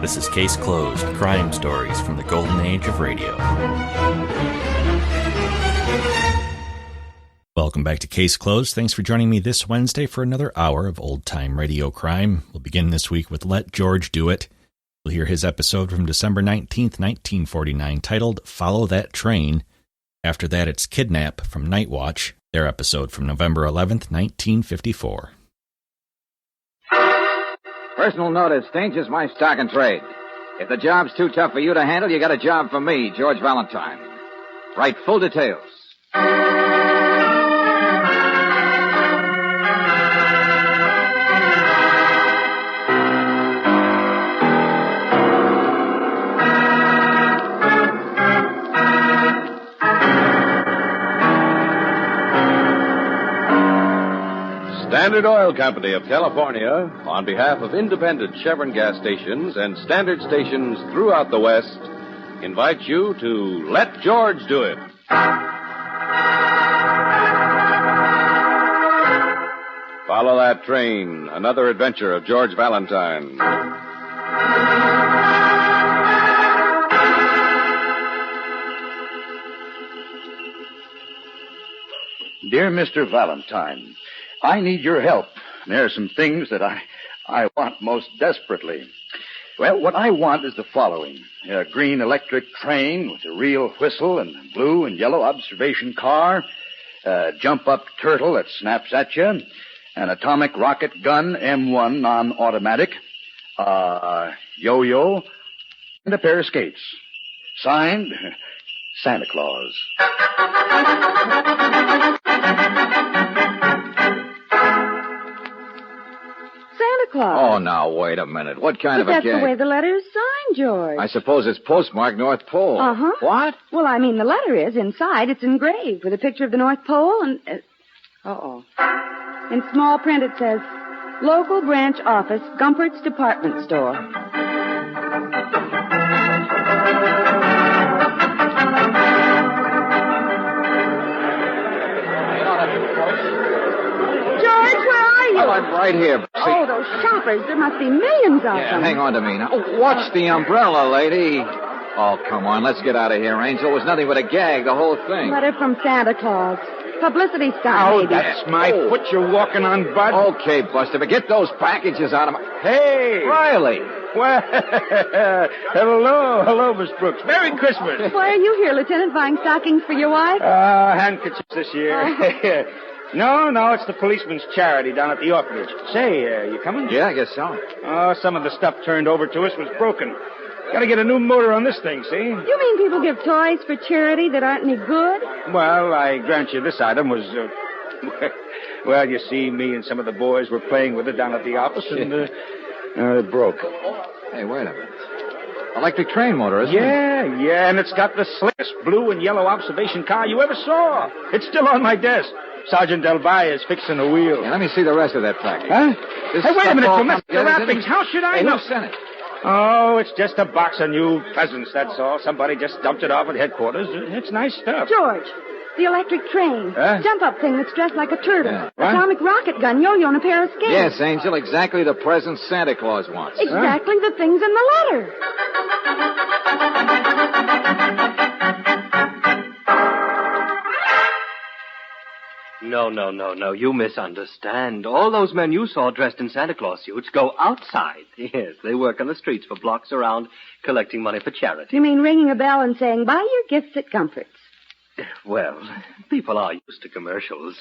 This is Case Closed, crime stories from the golden age of radio. Welcome back to Case Closed. Thanks for joining me this Wednesday for another hour of old-time radio crime. We'll begin this week with Let George Do It. We'll hear his episode from December 19th, 1949, titled Follow That Train. After that, it's Kidnap from Night Watch, their episode from November 11th, 1954. Personal notice, Danger's my stock and trade. If the job's too tough for you to handle, you got a job for me, George Valentine. Write full details. Standard Oil Company of California, on behalf of independent Chevron gas stations and standard stations throughout the West, invites you to Let George Do It. Follow that train, another adventure of George Valentine. Dear Mr. Valentine, I need your help. There are some things that I want most desperately. Well, what I want is the following. A green electric train with a real whistle and a blue and yellow observation car, a jump-up turtle that snaps at you, an atomic rocket gun M1 non-automatic, a yo-yo, and a pair of skates. Signed, Santa Claus. Oh, now, wait a minute. What kind of a That's gag? the way the letter is signed, George. I suppose it's postmarked North Pole. Uh-huh. What? Well, I mean, the letter is. Inside, it's engraved with a picture of the North Pole and... Uh-oh. In small print, it says, Local Branch Office, Gumpert's Department Store. Well, I'm right here. Oh, those shoppers. There must be millions of them. Hang on to me now. Oh, watch the umbrella, lady. Oh, come on. Let's get out of here, Angel. It was nothing but a gag, the whole thing. Letter from Santa Claus. Publicity stunt, Oh, maybe. that's my foot you're walking on, Bud. Okay, Buster, but get those packages out of my... Hey! Riley! Well, hello, Miss Brooks. Merry Christmas. Why are you here, Lieutenant, buying stockings for your wife? Handkerchiefs this year. No, it's the policeman's charity down at the orphanage. Say, you coming? Yeah, I guess so. Oh, some of the stuff turned over to us was broken. Gotta get a new motor on this thing, see? You mean people give toys for charity that aren't any good? Well, I grant you this item was, well, you see, me and some of the boys were playing with it down at the office, and it broke. Hey, wait a minute. Electric train motor, isn't it? Yeah, and it's got the slickest blue and yellow observation car you ever saw. It's still on my desk. Sergeant Del Valle is fixing the wheel. Yeah, let me see the rest of that package. Huh? This Hey, wait a minute, stuff all you missed the comes together, wrappings. How should I Hey, know? who sent it? Oh, it's just a box of new presents, that's all. Somebody just dumped it off at headquarters. It's nice stuff. George, the electric train. Huh? Jump-up thing that's dressed like a turtle. Yeah. What? Atomic rocket gun, yo-yo, and a pair of skates. Yes, Angel, exactly the present Santa Claus wants. Exactly the things in the letter. No. You misunderstand. All those men you saw dressed in Santa Claus suits go outside. Yes, they work on the streets for blocks around, collecting money for charity. You mean ringing a bell and saying, buy your gifts at Comfort's? Well, people are used to commercials.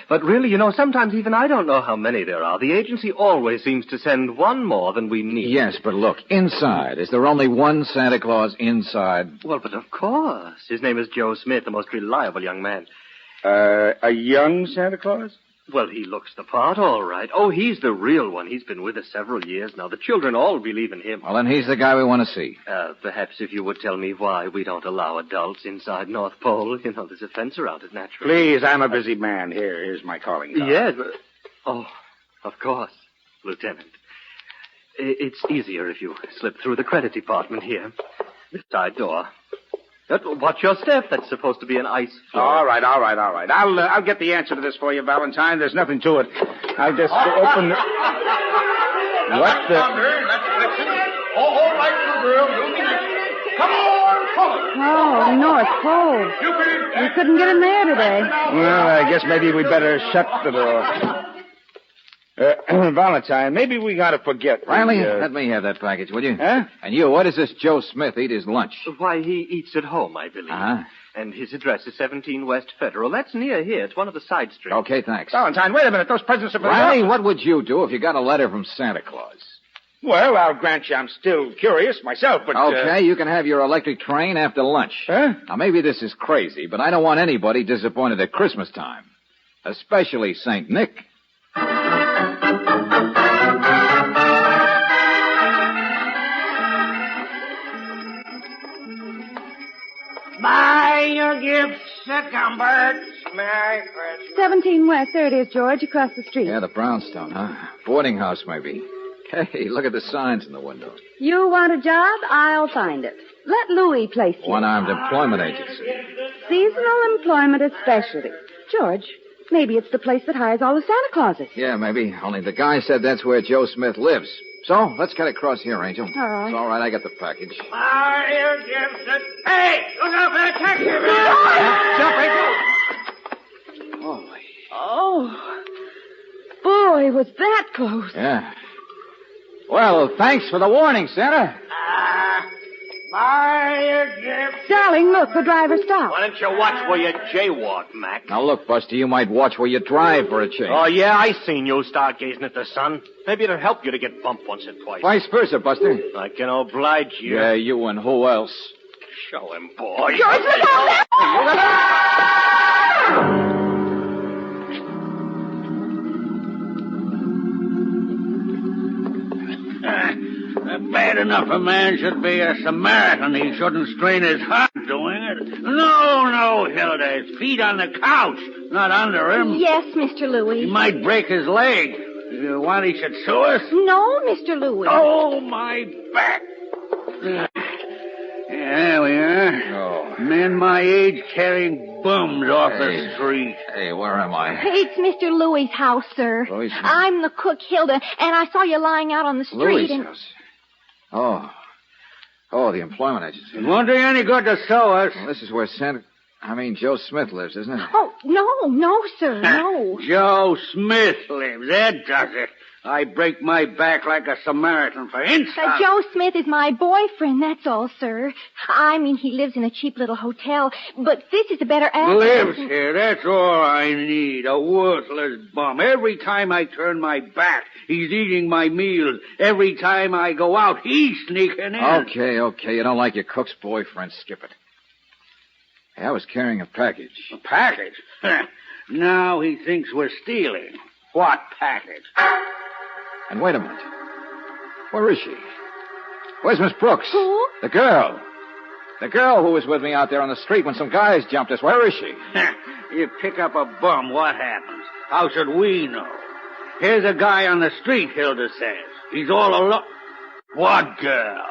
But really, sometimes even I don't know how many there are. The agency always seems to send one more than we need. Yes, but look, inside. Is there only one Santa Claus inside? Well, but of course. His name is Joe Smith, the most reliable young man. A young Santa Claus? Well, he looks the part, all right. Oh, he's the real one. He's been with us several years now. The children all believe in him. Well, then he's the guy we want to see. Perhaps if you would tell me why we don't allow adults inside North Pole. There's a fence around it, naturally. Please, I'm a busy man. Here's my calling card. Yes, but... Oh, of course, Lieutenant. It's easier if you slip through the credit department here. This side door. Watch your step. That's supposed to be an ice floor. All right. I'll get the answer to this for you, Valentine. There's nothing to it. I'll just open the... What the... All right, Come on, follow. Oh, North Pole. We couldn't get in there today. Well, I guess maybe we'd better shut the door. Valentine, maybe we gotta forget. Riley, let me have that package, will you? Huh? And you, where does this Joe Smith eat his lunch? Why, he eats at home, I believe. Uh-huh. And his address is 17 West Federal. That's near here. It's one of the side streets. Okay, thanks. Valentine, wait a minute. Those presents are for Riley, what would you do if you got a letter from Santa Claus? Well, I'll grant you I'm still curious myself, but... Okay, you can have your electric train after lunch. Huh? Now, maybe this is crazy, but I don't want anybody disappointed at Christmas time. Especially St. Nick. Buy your gifts at Gumbert's. Merry Christmas. 17 West. There it is, George, across the street. Yeah, the brownstone, huh? Boarding house, maybe. Hey, look at the signs in the window. You want a job? I'll find it. Let Louis place you. One-armed employment agency. Seasonal employment at specialty. George, maybe it's the place that hires all the Santa Clauses. Yeah, maybe. Only the guy said that's where Joe Smith lives. So, let's get across here, Angel. All right. It's all right, I got the package. Buy your gifts at... Hey, look out for that taxi man. Jump, Angel! Holy. Oh. Boy, was that close. Yeah. Well, thanks for the warning, Santa. Buy your gifts. Darling, look, the driver stopped. Why don't you watch where you jaywalk, Mac? Now, look, Buster, you might watch where you drive for a change. Oh, yeah, I seen you start gazing at the sun. Maybe it'll help you to get bumped once or twice. Vice versa, Buster. I can oblige you. Yeah, you and who else? Show him, boy. George, look out! Bad enough a man should be a Samaritan. He shouldn't strain his heart doing it. No, Hilda. His feet on the couch, not under him. Yes, Mr. Louis. He might break his leg. You want he should sue us? No, Mr. Louis. Oh, my back. Yeah, there we are. Oh. Men my age carrying bums off the street. Hey, where am I? It's Mr. Louis' house, sir. Louis' house? I'm the cook, Hilda, and I saw you lying out on the street. Louis' house. Oh, the employment agency. It won't do you any good to sue us. Well, this is where Joe Smith lives, isn't it? Oh, no, sir, no. Joe Smith lives. That does it. I break my back like a Samaritan for instance. Joe Smith is my boyfriend, that's all, sir. I mean, he lives in a cheap little hotel, but this is a better address. Lives here. That's all I need. A worthless bum. Every time I turn my back, he's eating my meals. Every time I go out, he's sneaking in. Okay. You don't like your cook's boyfriend. Skip it. Hey, I was carrying a package. A package? Now he thinks we're stealing. What package? And wait a minute. Where is she? Where's Miss Brooks? Who? The girl. The girl who was with me out there on the street when some guys jumped us. Where is she? You pick up a bum, what happens? How should we know? Here's a guy on the street, Hilda says. He's all alone. What girl?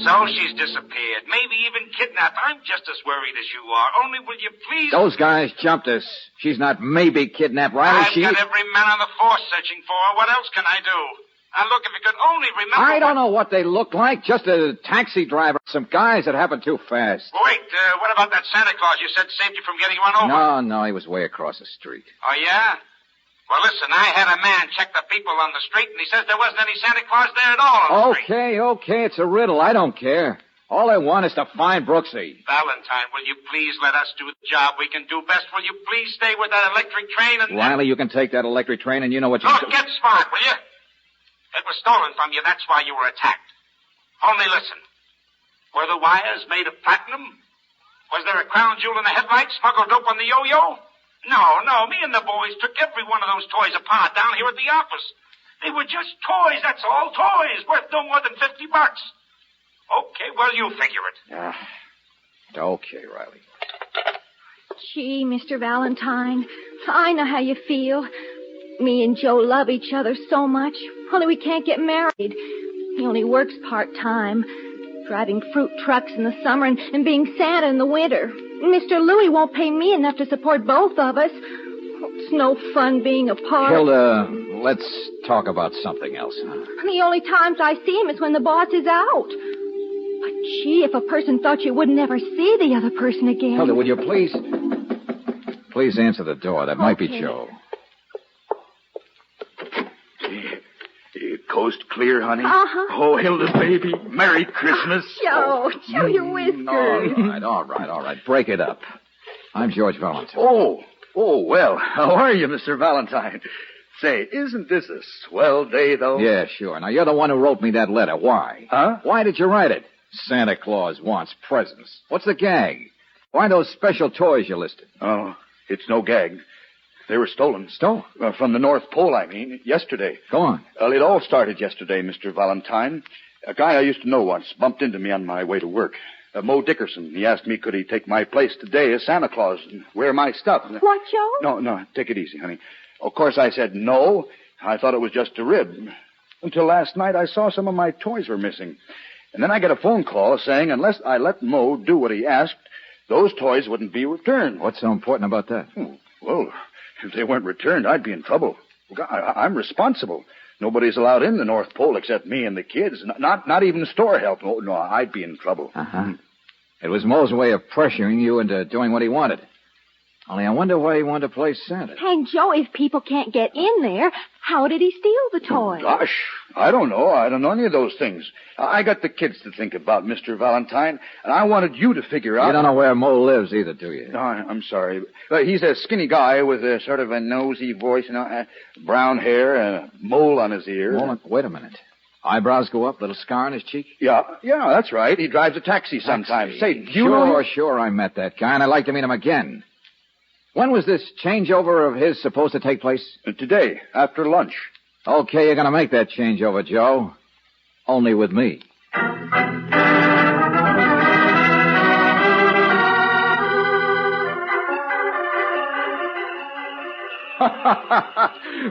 So she's disappeared. Maybe even kidnapped. I'm just as worried as you are. Only will you please... Those guys jumped us. She's not maybe kidnapped, Riley. I've got every man on the force searching for her. What else can I do? Now, look, if you could only remember... I don't know what they look like. Just a taxi driver. Some guys that happened too fast. Wait, what about that Santa Claus? You said saved you from getting run over. No, he was way across the street. Oh, yeah? Well, listen, I had a man check the people on the street, and he says there wasn't any Santa Claus there at all on the street. Okay, it's a riddle. I don't care. All I want is to find Brooksy. Valentine, will you please let us do the job we can do best? Will you please stay with that electric train and... Riley, you can take that electric train, and you know what you... Look, get smart, will you? It was stolen from you. That's why you were attacked. Only listen. Were the wires made of platinum? Was there a crown jewel in the headlights smuggled dope on the yo-yo? No. Me and the boys took every one of those toys apart down here at the office. They were just toys, that's all. Toys worth no more than $50. Okay, well, you figure it. Okay, Riley. Gee, Mr. Valentine, I know how you feel. Me and Joe love each other so much, only we can't get married. He only works part-time, driving fruit trucks in the summer and being Santa in the winter. Mr. Louis won't pay me enough to support both of us. It's no fun being apart. Hilda, let's talk about something else. The only times I see him is when the boss is out. But gee, if a person thought you would never see the other person again. Hilda, would you please... Please answer the door. That might be Joe. Coast clear, honey? Uh-huh. Oh, Hilda, baby, Merry Christmas. Joe, show your whiskers. All right. Break it up. I'm George Valentine. Oh, well, how are you, Mr. Valentine? Say, isn't this a swell day, though? Yeah, sure. Now, you're the one who wrote me that letter. Why? Huh? Why did you write it? Santa Claus wants presents. What's the gag? Why those special toys you listed? Oh, it's no gag. They were stolen. Stolen? From the North Pole, I mean, yesterday. Go on. Well, it all started yesterday, Mr. Valentine. A guy I used to know once bumped into me on my way to work. Mo Dickerson. He asked me could he take my place today as Santa Claus and wear my stuff. What, Joe? No, take it easy, honey. Of course, I said no. I thought it was just a rib. Until last night, I saw some of my toys were missing. And then I get a phone call saying unless I let Mo do what he asked, those toys wouldn't be returned. What's so important about that? Well, if they weren't returned, I'd be in trouble. I'm responsible. Nobody's allowed in the North Pole except me and the kids. Not even store help. Oh, no, I'd be in trouble. Uh-huh. It was Mo's way of pressuring you into doing what he wanted. Only I wonder why he wanted to play Santa. And, Joe, if people can't get in there, how did he steal the toys? Gosh, I don't know. I don't know any of those things. I got the kids to think about, Mr. Valentine, and I wanted you to figure out... You don't know where Mo lives either, do you? No, I'm sorry. He's a skinny guy with a sort of a nosy voice, brown hair and a mole on his ear. Wait a minute. Eyebrows go up, little scar on his cheek? Yeah, that's right. He drives a taxi sometimes. Say, do you know him? Sure, I met that guy, and I'd like to meet him again. When was this changeover of his supposed to take place? Today, after lunch. Okay, you're going to make that changeover, Joe. Only with me.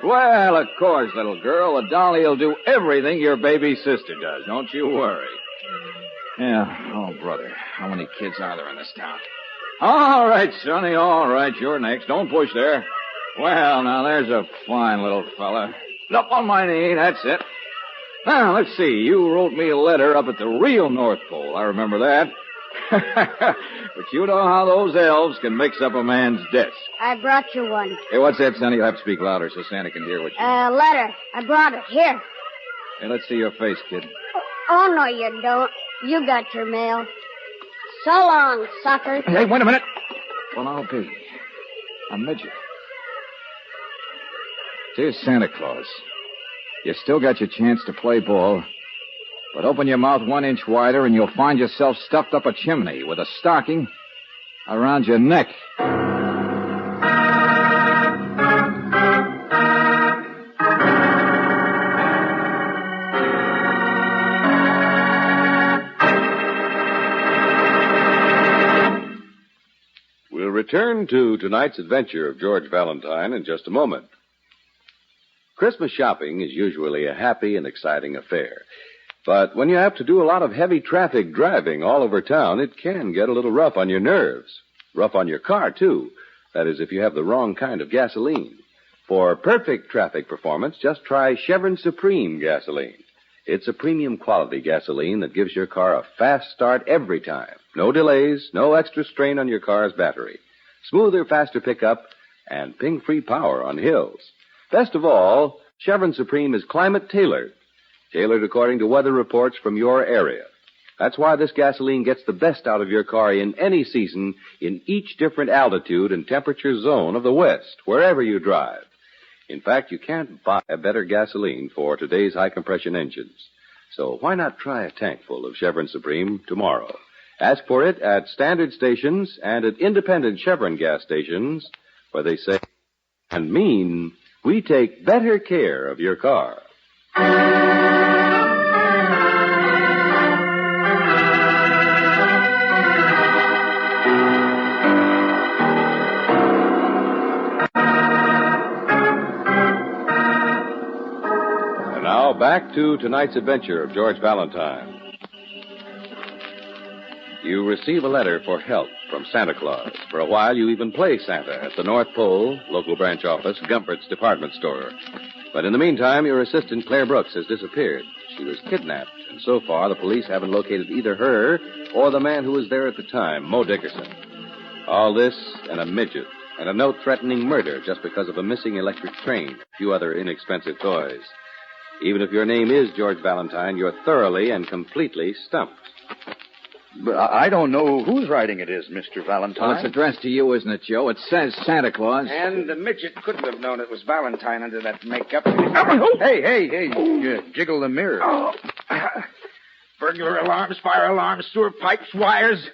Well, of course, little girl. The dolly will do everything your baby sister does. Don't you worry. Yeah. Oh, brother. How many kids are there in this town? All right, Sonny. All right. You're next. Don't push there. Well, now, there's a fine little fella. Up on my knee. That's it. Now, let's see. You wrote me a letter up at the real North Pole. I remember that. But you know how those elves can mix up a man's desk. I brought you one. Hey, what's that, Sonny? You'll have to speak louder so Santa can hear what you... A letter. I brought it. Here. Hey, let's see your face, kid. Oh, no, you don't. You got your mail. So long, sucker. Hey, wait a minute. Well, I'll be. A midget. Dear Santa Claus, you still got your chance to play ball, but open your mouth 1 inch wider and you'll find yourself stuffed up a chimney with a stocking around your neck. We'll return to tonight's adventure of George Valentine in just a moment. Christmas shopping is usually a happy and exciting affair. But when you have to do a lot of heavy traffic driving all over town, it can get a little rough on your nerves. Rough on your car, too. That is, if you have the wrong kind of gasoline. For perfect traffic performance, just try Chevron Supreme gasoline. It's a premium quality gasoline that gives your car a fast start every time. No delays, no extra strain on your car's battery. Smoother, faster pickup, and ping-free power on hills. Best of all, Chevron Supreme is climate-tailored. Tailored according to weather reports from your area. That's why this gasoline gets the best out of your car in any season, in each different altitude and temperature zone of the West, wherever you drive. In fact, you can't buy a better gasoline for today's high-compression engines. So why not try a tank full of Chevron Supreme tomorrow? Ask for it at standard stations and at independent Chevron gas stations, where they say and mean we take better care of your car. And now back to tonight's adventure of George Valentine. You receive a letter for help from Santa Claus. For a while, you even play Santa at the North Pole, local branch office, Gumpert's department store. But in the meantime, your assistant, Claire Brooks, has disappeared. She was kidnapped, and so far, the police haven't located either her or the man who was there at the time, Mo Dickerson. All this and a midget, and a note threatening murder just because of a missing electric train, a few other inexpensive toys. Even if your name is George Valentine, you're thoroughly and completely stumped. But I don't know whose writing it is, Mr. Valentine. Well, it's addressed to you, isn't it, Joe? It says Santa Claus. And the midget couldn't have known it was Valentine under that makeup. Hey, you jiggle the mirror. Oh. Burglar alarms, fire alarms, sewer pipes, wires.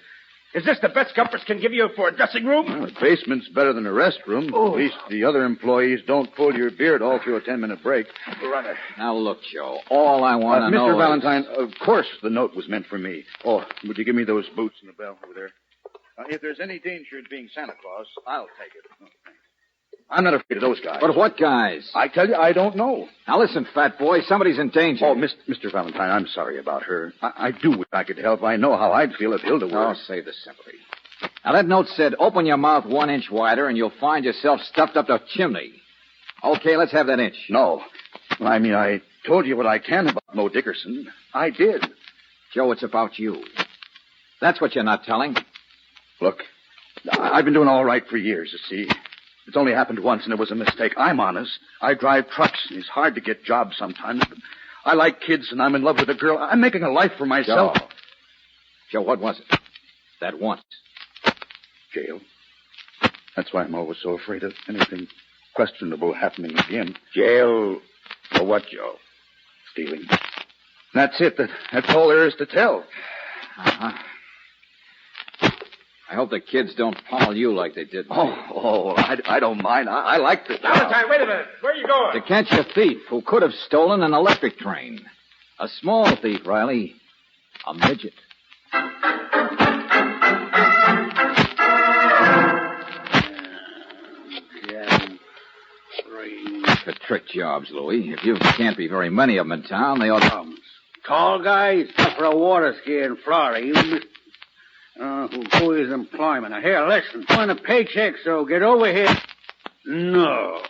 Is this the best Gumperts can give you for a dressing room? Well, the basement's better than a restroom. Oh. At least the other employees don't pull your beard all through a 10-minute break. Runner. Now, look, Joe, all I want to know Mr. Valentine, is... of course the note was meant for me. Oh, would you give me those boots and the bell over there? If there's any danger in being Santa Claus, I'll take it. Oh, thanks. I'm not afraid of those guys. But what guys? I tell you, I don't know. Now, listen, fat boy, somebody's in danger. Oh, Mr. Valentine, I'm sorry about her. I do wish I could help. I know how I'd feel if Hilda were. Oh, save the sympathy. Now, that note said, open your mouth 1 inch wider and you'll find yourself stuffed up the chimney. Okay, let's have that inch. No. Well, I mean, I told you what I can about Mo Dickerson. I did. Joe, it's about you. That's what you're not telling. Look, I've been doing all right for years, you see. It's only happened once, and it was a mistake. I'm honest. I drive trucks, and it's hard to get jobs sometimes. But I like kids, and I'm in love with a girl. I'm making a life for myself. Joe, what was it? That once. Jail. That's why I'm always so afraid of anything questionable happening again. Jail for what, Joe? Stealing. That's it. That's all there is to tell. Uh-huh. I hope the kids don't pummel you like they did me. I don't mind. I like the job. Valentine, wait a minute. Where are you going? To catch a thief who could have stolen an electric train. A small thief, Riley. A midget. The trick jobs, Louie. If you can't be very many of them in town, they ought to... Tall guys for a water ski in Florida. You who is employment? Now, here, listen. Want a paycheck, so get over here. No.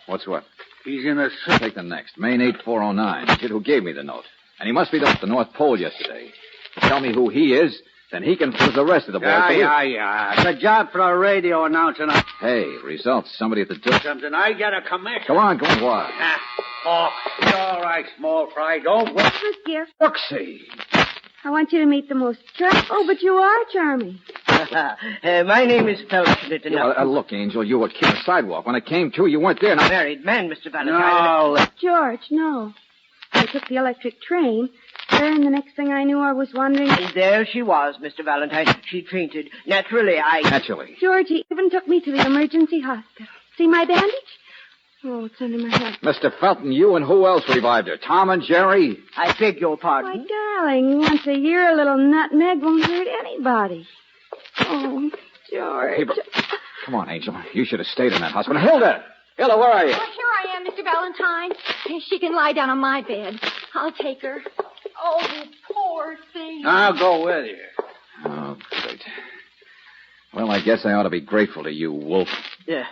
What's what? He's in a... Take the next. Main 8409. The kid who gave me the note. And he must be up at the North Pole yesterday. Tell me who he is, then he can put the rest of the boys. Yeah. It's a job for a radio announcer. Hey, results. Somebody at the door. Something I got a commission. Go on, what? It's all right, small fry. Don't worry. Who's dear? Brooksy. I want you to meet the most charming... Oh, but you are charming. My name is Felton. Look, Angel, you were on the sidewalk. When I came to, you weren't there. Now... Married man, Mr. Valentine. No. George, no. I took the electric train. And the next thing I knew, I was wondering... And there she was, Mr. Valentine. She fainted. Naturally. Naturally. George, he even took me to the emergency hospital. See my bandage? Oh, it's under my hat. Mr. Felton, you and who else revived her? Tom and Jerry? I beg your pardon. My darling, once a year a little nutmeg won't hurt anybody. Oh, George. Hey, come on, Angel. You should have stayed in that hospital. Hilda, where are you? Oh, here I am, Mr. Valentine. She can lie down on my bed. I'll take her. Oh, you poor thing. I'll go with you. Oh, great. Well, I guess I ought to be grateful to you, Wolf. Yeah.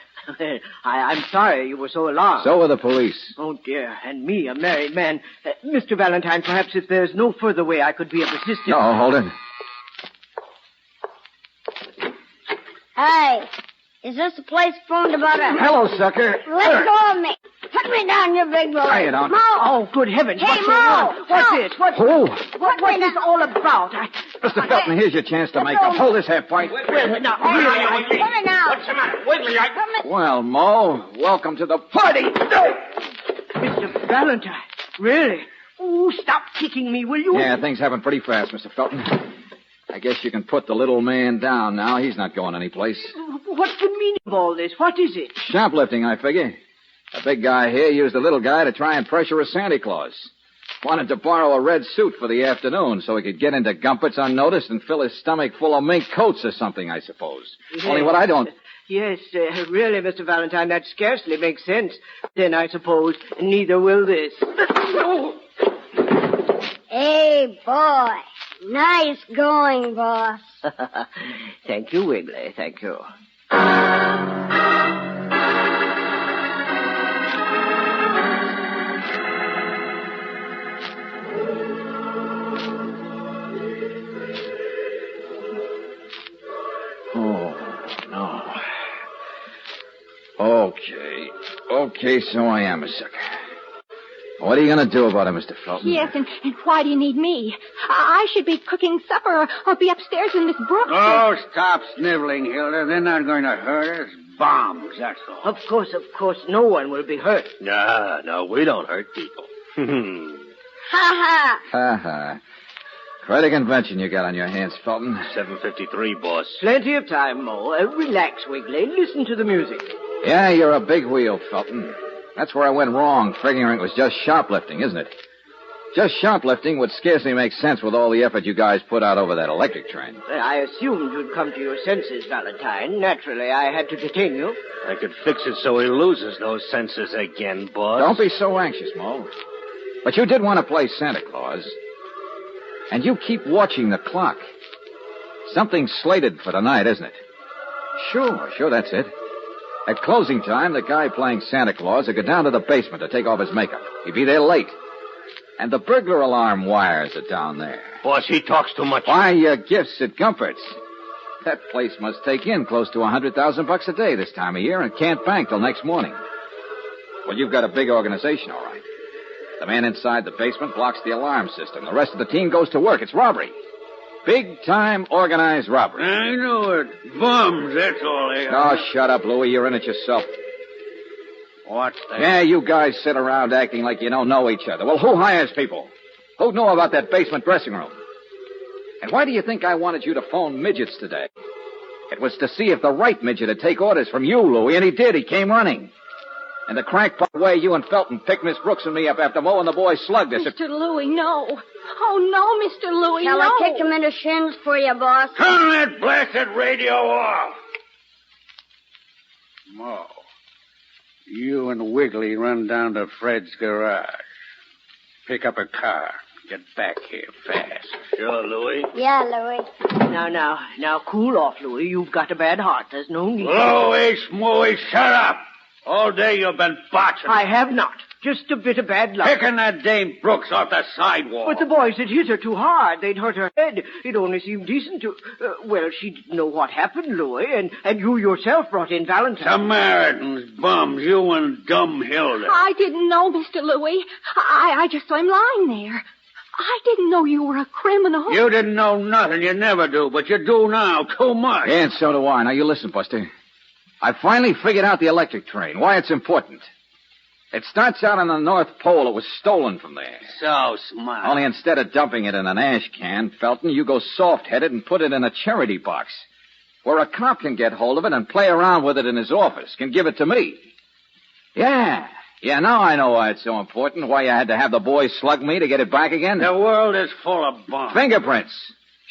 I'm sorry you were so alarmed. So were the police. Oh, dear. And me, a married man. Mr. Valentine, perhaps if there's no further way I could be of assistance... No, hold it. Hey, is this the place phoned about a... Hello, sucker. Let go of me. Put me down, you big boy. Try it on. Mo! Oh, good heavens. Hey, What's Mo! going on? What's Mo! this? What is this all about? Mr. Felton, here's your chance to make up. Hold this half pint. Well, now, really, Put me down. What's the matter? Wiggly, Well, Mo, welcome to the party. Mr. Valentine, really? Oh, stop kicking me, will you? Yeah, things happen pretty fast, Mr. Felton. I guess you can put the little man down now. He's not going anyplace. What's the meaning of all this? What is it? Shoplifting, I figure. The big guy here used the little guy to try and pressure a Santa Claus. Wanted to borrow a red suit for the afternoon so he could get into Gumpert's unnoticed and fill his stomach full of mink coats or something, I suppose. Yes. Only what I don't... Yes, really, Mr. Valentine, that scarcely makes sense. Then I suppose neither will this. Hey, boy. Nice going, boss. Thank you, Wiggly. Thank you. Okay, so I am a sucker. What are you going to do about it, Mr. Felton? Yes, and why do you need me? I should be cooking supper or be upstairs in Miss Brooks. Oh, stop sniveling, Hilda. They're not going to hurt us. Bombs, that's all. Of course, no one will be hurt. No, we don't hurt people. Ha ha. Ha. Quite a convention you got on your hands, Felton. 7:53, boss. Plenty of time, Mo. Relax, Wiggly. Listen to the music. Yeah, you're a big wheel, Felton. That's where I went wrong, figuring it was just shoplifting, isn't it? Just shoplifting would scarcely make sense with all the effort you guys put out over that electric train. I assumed you'd come to your senses, Valentine. Naturally, I had to detain you. I could fix it so he loses those senses again, boss. Don't be so anxious, Mo. But you did want to play Santa Claus. And you keep watching the clock. Something's slated for tonight, isn't it? Sure, that's it. At closing time, the guy playing Santa Claus will go down to the basement to take off his makeup. He'll be there late. And the burglar alarm wires are down there. Boss, he talks too much. Buy your gifts at Gumpert's. That place must take in close to $100,000 a day this time of year and can't bank till next morning. Well, you've got a big organization, all right. The man inside the basement blocks the alarm system. The rest of the team goes to work. It's robbery. Big-time organized robbery. I know it. Bums, that's all they are. Oh, shut up, Louie. You're in it yourself. What's that? Yeah, you guys sit around acting like you don't know each other. Well, who hires people? Who knew about that basement dressing room? And why do you think I wanted you to phone Midgets today? It was to see if the right midget would take orders from you, Louie, and he did. He came running. And the crackpot way you and Felton picked Miss Brooks and me up after Mo and the boys slugged us. Mr. Louie, no. Oh, no, Mr. Louie, Shall no. I kick him in the shins for you, boss? Turn that blasted radio off. Mo, you and Wiggly run down to Fred's garage. Pick up a car. Get back here fast. Sure, Louie. Yeah, Louie. Now, cool off, Louie. You've got a bad heart. There's no need. Louie, Smooey, shut up. All day you've been botching. I have not. Just a bit of bad luck. Picking that Dame Brooks off the sidewalk. But the boys had hit her too hard. They'd hurt her head. It only seemed decent to... well, she didn't know what happened, Louie, and you yourself brought in Valentine. Samaritans, bums, you and dumb Hilda. I didn't know, Mr. Louie. I just saw him lying there. I didn't know you were a criminal. You didn't know nothing. You never do, but you do now. Too much. Yeah, and so do I. Now, you listen, Buster. I finally figured out the electric train, why it's important. It starts out on the North Pole. It was stolen from there. So smart. Only instead of dumping it in an ash can, Felton, you go soft-headed and put it in a charity box, where a cop can get hold of it and play around with it in his office, can give it to me. Yeah, now I know why it's so important, why you had to have the boys slug me to get it back again. The world is full of bombs. Fingerprints.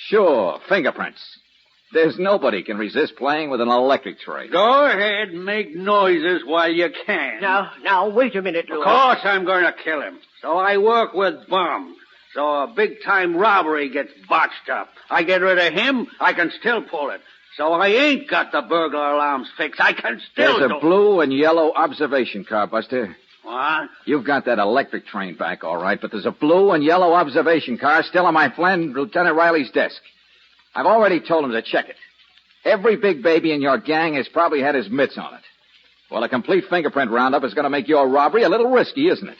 Sure, fingerprints. There's nobody can resist playing with an electric train. Go ahead, make noises while you can. Now, wait a minute, Louie. Of course I'm going to kill him. So I work with bombs. So a big-time robbery gets botched up. I get rid of him, I can still pull it. So I ain't got the burglar alarms fixed. I can still There's a blue and yellow observation car, Buster. What? You've got that electric train back, all right, but there's a blue and yellow observation car still on my friend Lieutenant Riley's desk. I've already told him to check it. Every big baby in your gang has probably had his mitts on it. Well, a complete fingerprint roundup is going to make your robbery a little risky, isn't it?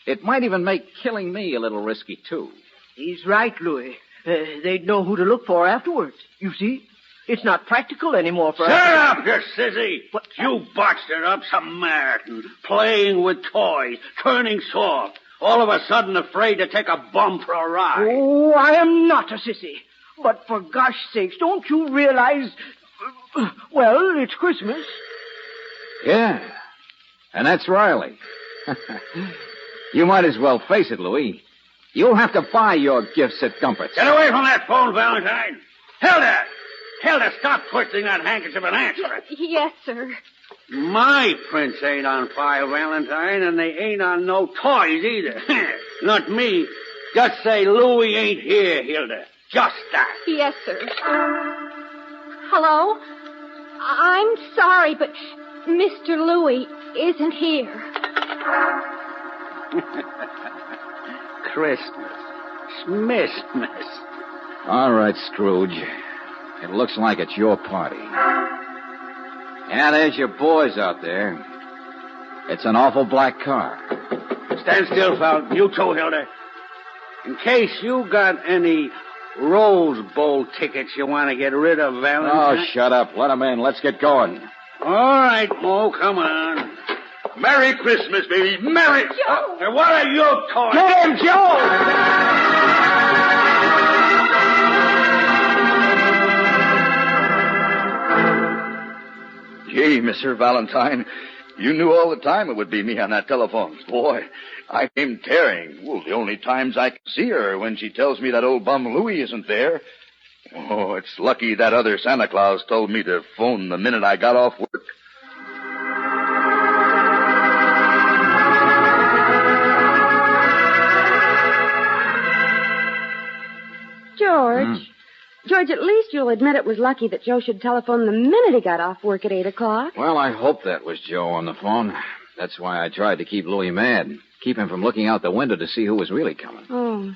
It might even make killing me a little risky, too. He's right, Louie. They'd know who to look for afterwards. You see? It's not practical anymore for us. Shut up, you sissy! What? You botched it up, Samaritan. Playing with toys, turning soft. All of a sudden afraid to take a bum for a ride. Oh, I am not a sissy. But for gosh sakes, don't you realize... well, it's Christmas. Yeah, and that's Riley. You might as well face it, Louie. You'll have to buy your gifts at Gumpert's. Get away from that phone, Valentine. Hilda, stop twisting that handkerchief and answer it. Yes, sir. My prints ain't on file, Valentine, and they ain't on no toys either. Not me. Just say Louie ain't here, Hilda. Just that. Yes, sir. Hello? I'm sorry, but Mr. Louie isn't here. Christmas. All right, Scrooge. It looks like it's your party. Yeah, there's your boys out there. It's an awful black car. Stand still, Fal. You too, Hilda. In case you got any Rose Bowl tickets you want to get rid of, Valentine. Oh, shut up. Let them in. Let's get going. All right, Mo, come on. Merry Christmas, baby. Merry... Joe! What are you talking? Get him, Joe! Gee, Mr. Valentine, you knew all the time it would be me on that telephone. Boy, I came tearing. Well, the only times I can see her are when she tells me that old bum Louie isn't there. Oh, it's lucky that other Santa Claus told me to phone the minute I got off work. George. George, at least you'll admit it was lucky that Joe should telephone the minute he got off work at 8 o'clock. Well, I hope that was Joe on the phone. That's why I tried to keep Louie mad. Keep him from looking out the window to see who was really coming. Oh.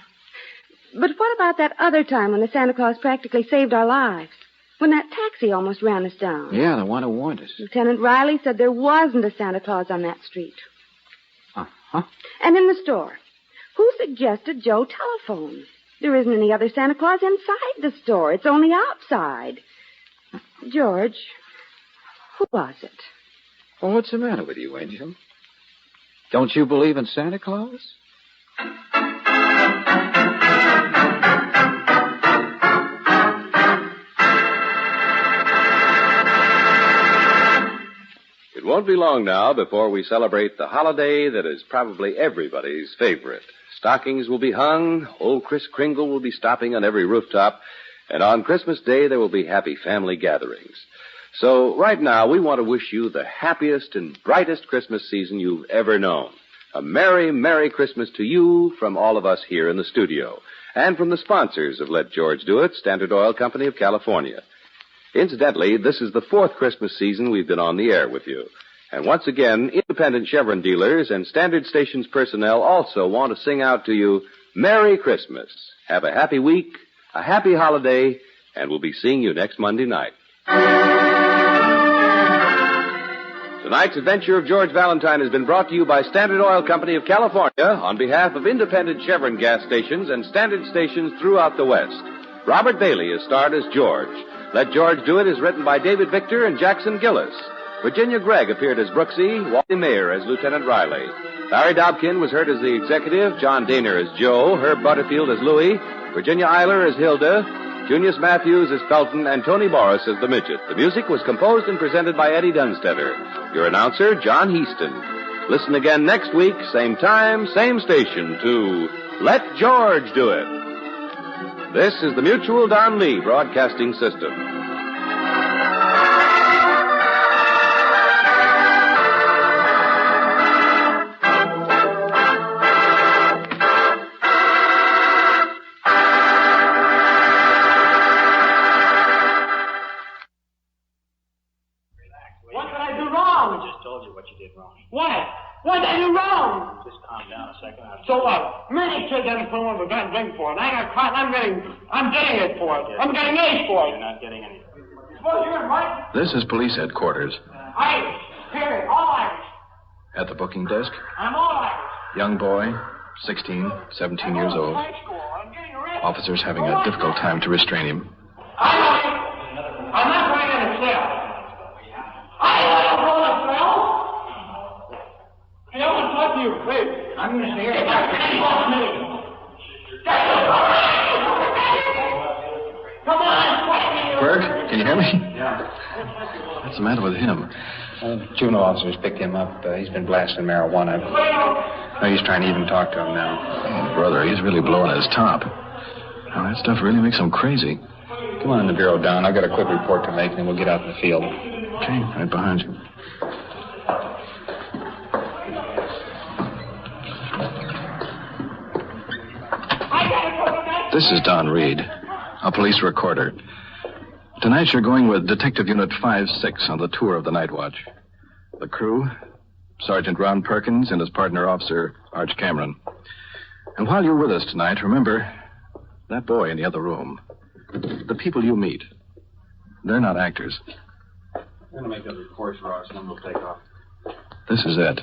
But what about that other time when the Santa Claus practically saved our lives? When that taxi almost ran us down. Yeah, the one who warned us. Lieutenant Riley said there wasn't a Santa Claus on that street. Uh-huh. And in the store, who suggested Joe telephone? There isn't any other Santa Claus inside the store. It's only outside. George, who was it? Well, what's the matter with you, Angel? Don't you believe in Santa Claus? It won't be long now before we celebrate the holiday that is probably everybody's favorite. Stockings will be hung, old Kris Kringle will be stopping on every rooftop, and on Christmas Day there will be happy family gatherings. So right now we want to wish you the happiest and brightest Christmas season you've ever known. A Merry, Merry Christmas to you from all of us here in the studio, and from the sponsors of Let George Do It, Standard Oil Company of California. Incidentally, this is the 4th Christmas season we've been on the air with you. And once again, independent Chevron dealers and Standard Stations personnel also want to sing out to you, Merry Christmas. Have a happy week, a happy holiday, and we'll be seeing you next Monday night. Tonight's adventure of George Valentine has been brought to you by Standard Oil Company of California on behalf of independent Chevron gas stations and Standard stations throughout the West. Robert Bailey is starred as George. Let George Do It is written by David Victor and Jackson Gillis. Virginia Gregg appeared as Brooksy, Wally Mayer as Lieutenant Riley. Larry Dobkin was heard as the executive, John Daner as Joe, Herb Butterfield as Louie, Virginia Eiler as Hilda, Junius Matthews as Felton, and Tony Morris as the Midget. The music was composed and presented by Eddie Dunstetter. Your announcer, John Heaston. Listen again next week, same time, same station, to Let George Do It. This is the Mutual Don Lee Broadcasting System. What did I do wrong? Just calm down a second. So what? Many kids haven't put one with that drink for it. I got caught and I'm getting it for it. I'm getting A's for it. You're not getting anything. Suppose you're in, right? This is police headquarters. Irish. Period. All Irish. At the booking desk, I'm all Irish. young boy, 16, 17 years old. Officers having a difficult time to restrain him. I'm not going in a cell. I don't go to a cell. I want to talk to you, please. I'm going to stay here. Come on, Burke, can you hear me? Yeah. What's the matter with him? Juvenile officers picked him up. He's been blasting marijuana. No, he's trying to even talk to him now. Oh, brother, he's really blowing his top. Oh, that stuff really makes him crazy. Come on in the bureau, Don. I've got a quick report to make, and then we'll get out in the field. Okay, right behind you. This is Don Reed, a police recorder. Tonight you're going with Detective Unit 5-6 on the tour of the Night Watch. The crew, Sergeant Ron Perkins and his partner officer, Arch Cameron. And while you're with us tonight, remember, that boy in the other room, the people you meet, they're not actors. I'm going to make a report for us, and then we'll take off. This is it.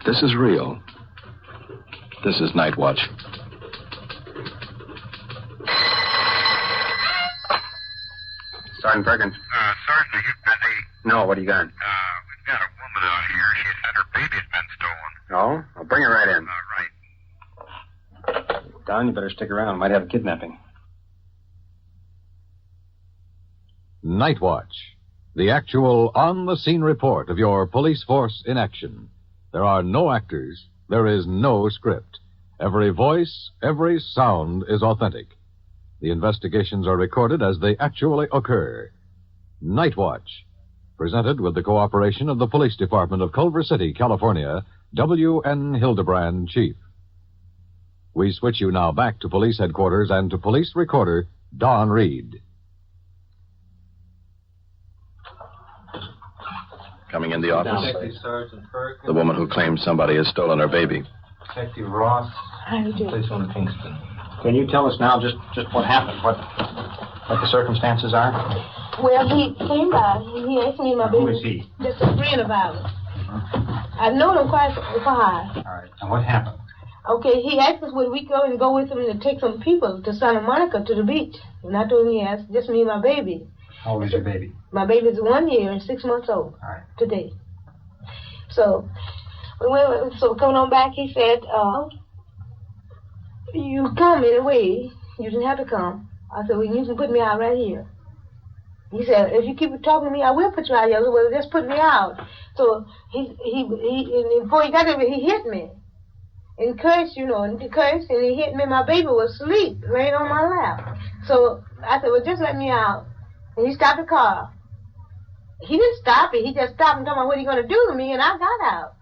This is real. This is Night Watch. Sergeant Perkins. Sergeant, are you busy? No, what do you got? We've got a woman out here. She said her baby's been stolen. Oh? I'll bring her right in. Right. Don, you better stick around. Might have a kidnapping. Night Watch, the actual on-the-scene report of your police force in action. There are no actors. There is no script. Every voice, every sound is authentic. The investigations are recorded as they actually occur. Night Watch, presented with the cooperation of the Police Department of Culver City, California, W.N. Hildebrand, Chief. We switch you now back to police headquarters and to police recorder Don Reed. Coming in the office, Detective Sergeant Perkins. the woman who claims somebody has stolen her baby. Detective Ross. How do you do? Police on Kingston. Can you tell us now just what happened? What the circumstances are? Well, he came by. He asked me my baby. Who is he? Just a friend of ours. I've known him quite a while. All right. And what happened? Okay, he asked us would we go with him to take some people to Santa Monica to the beach. And I told him yes, just me and my baby. How old is your baby? My baby's 1 year and 6 months old. All right. Today. So coming on back, he said, you come anyway. You didn't have to come. I said, well, you can put me out right here. He said, if you keep talking to me, I will put you out here. Well, just put me out. So and before he got there, he hit me. And cursed, and he hit me. My baby was asleep, laying on my lap. So I said, well, just let me out. And he stopped the car. He didn't stop it. He just stopped and told me what he going to do to me, and I got out.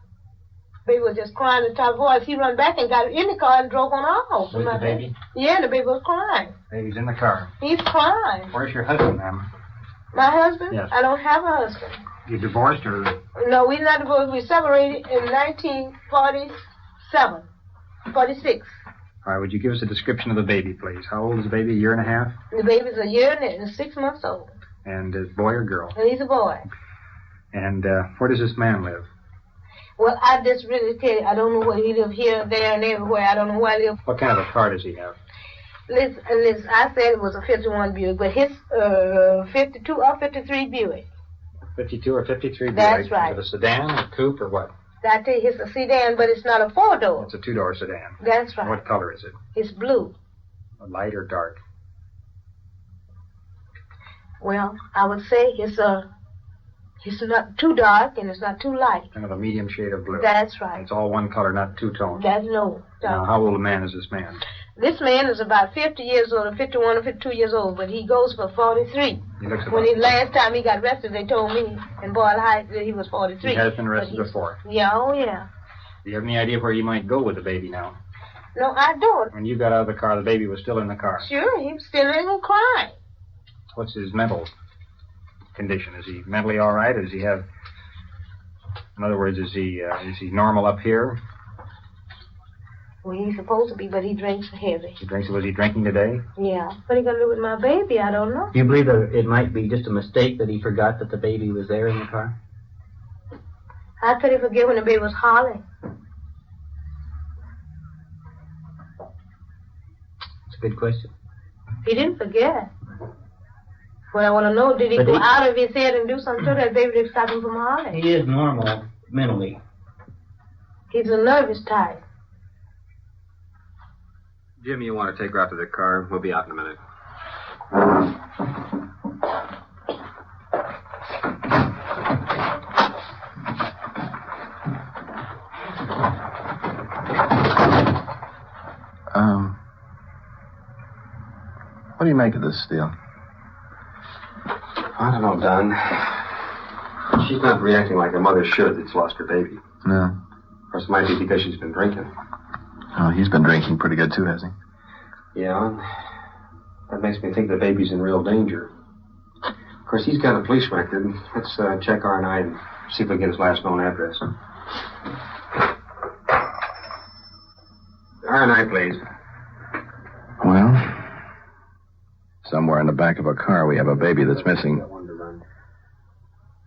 Baby was just crying in the top voice. He run back and got in the car and drove on off. With the baby? Yeah, the baby was crying. Baby's in the car. He's crying. Where's your husband, ma'am? My husband? Yes. I don't have a husband. You divorced or? No, we're not divorced. We separated in 1947. 46. All right, would you give us a description of the baby, please? How old is the baby? A year and a half? The baby's a year and 6 months old. And is boy or girl? And he's a boy. And where does this man live? Well, I just really tell you, I don't know where he lives, here, there, and everywhere. I don't know where he lives. What kind of a car does he have? Listen, I said it was a 51 Buick, but his 52 or 53 Buick. 52 or 53 Buick? That's right. Is it a sedan, a coupe, or what? I tell you, it's a sedan, but it's not a four-door. It's a two-door sedan. That's right. What color is it? It's blue. Light or dark? Well, I would say it's not too dark and it's not too light. Kind of a medium shade of blue. That's right. It's all one color, not two-tone. That's no. Now, how old a man is this man? This man is about 50 years old, or 51 or 52 years old, but he goes for 43. He looks about... Last time he got arrested, they told me in Boyle Heights that he was 43. He has been arrested before? Yeah, oh yeah. Do you have any idea where he might go with the baby now? No, I don't. When you got out of the car, the baby was still in the car. Sure, he was still in and crying. What's his mental condition? Is he mentally all right? Does he have... In other words, is he normal up here? Well, he's supposed to be, but he drinks heavy. Was he drinking today? Yeah. What are you going to do with my baby? I don't know. Do you believe that it might be just a mistake that he forgot that the baby was there in the car? How could he forget when the baby was hollering? It's a good question. He didn't forget. What I want to know, did he go out of his head and do something to that baby to stop him from hollering? He is normal mentally. He's a nervous type. Jim, you want to take her out to the car? We'll be out in a minute. What do you make of this deal? I don't know, Don. She's not reacting like a mother should that's lost her baby. No. Of course, it might be because she's been drinking. Oh, he's been drinking pretty good, too, has he? Yeah, that makes me think the baby's in real danger. Of course, he's got a police record. Let's check R&I and see if we can get his last known address. R&I, please. Well, somewhere in the back of a car we have a baby that's missing.